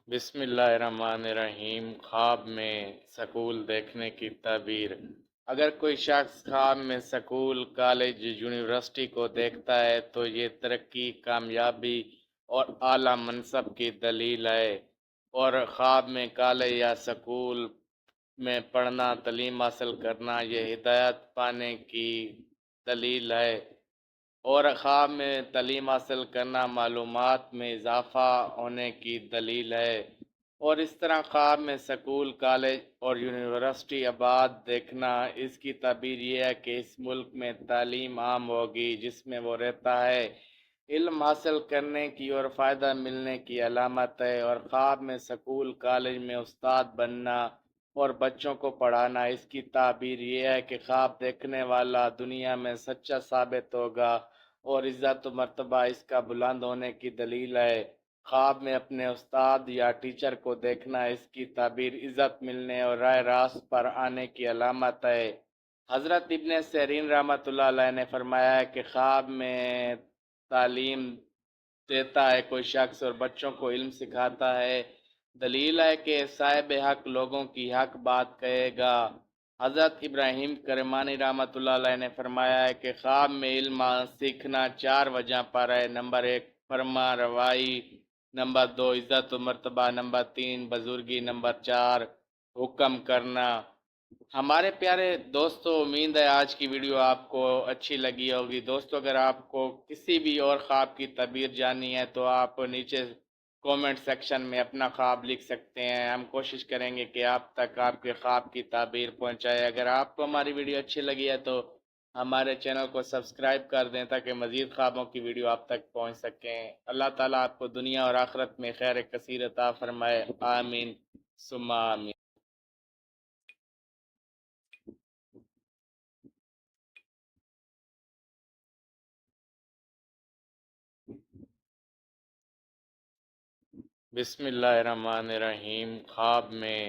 بسم اللہ الرحمن الرحیم۔ خواب میں سکول دیکھنے کی تعبیر۔ اگر کوئی شخص خواب میں سکول، کالج، یونیورسٹی کو دیکھتا ہے تو یہ ترقی، کامیابی اور اعلیٰ منصب کی دلیل ہے، اور خواب میں کالج یا سکول میں پڑھنا، تعلیم حاصل کرنا یہ ہدایت پانے کی دلیل ہے، اور خواب میں تعلیم حاصل کرنا معلومات میں اضافہ ہونے کی دلیل ہے، اور اس طرح خواب میں سکول، کالج اور یونیورسٹی آباد دیکھنا اس کی تعبیر یہ ہے کہ اس ملک میں تعلیم عام ہوگی جس میں وہ رہتا ہے، علم حاصل کرنے کی اور فائدہ ملنے کی علامت ہے، اور خواب میں سکول، کالج میں استاد بننا اور بچوں کو پڑھانا اس کی تعبیر یہ ہے کہ خواب دیکھنے والا دنیا میں سچا ثابت ہوگا اور عزت و مرتبہ اس کا بلند ہونے کی دلیل ہے۔ خواب میں اپنے استاد یا ٹیچر کو دیکھنا اس کی تعبیر عزت ملنے اور راہ راست پر آنے کی علامت ہے۔ حضرت ابن سیرین رحمۃ اللہ علیہ نے فرمایا ہے کہ خواب میں تعلیم دیتا ہے کوئی شخص اور بچوں کو علم سکھاتا ہے، دلیل ہے کہ صاحب حق لوگوں کی حق بات کہے گا۔ حضرت ابراہیم کرمانی رحمۃ اللہ علیہ نے فرمایا ہے کہ خواب میں علم سیکھنا 4 وجہ پر ہے: نمبر 1 فرما روائی، نمبر 2 عزت و مرتبہ، نمبر 3 بزرگی، نمبر 4 حکم کرنا۔ ہمارے پیارے دوستو، امید ہے آج کی ویڈیو آپ کو اچھی لگی ہوگی۔ دوستو، اگر آپ کو کسی بھی اور خواب کی تعبیر جاننی ہے تو آپ نیچے کومنٹ سیکشن میں اپنا خواب لکھ سکتے ہیں۔ ہم کوشش کریں گے کہ آپ تک آپ کے خواب کی تعبیر پہنچائے۔ اگر آپ کو ہماری ویڈیو اچھی لگی ہے تو ہمارے چینل کو سبسکرائب کر دیں تاکہ مزید خوابوں کی ویڈیو آپ تک پہنچ سکیں۔ اللہ تعالیٰ آپ کو دنیا اور آخرت میں خیر کثیر عطا فرمائے، آمین ثم آمین۔ بسم اللہ الرحمن الرحیم۔ خواب میں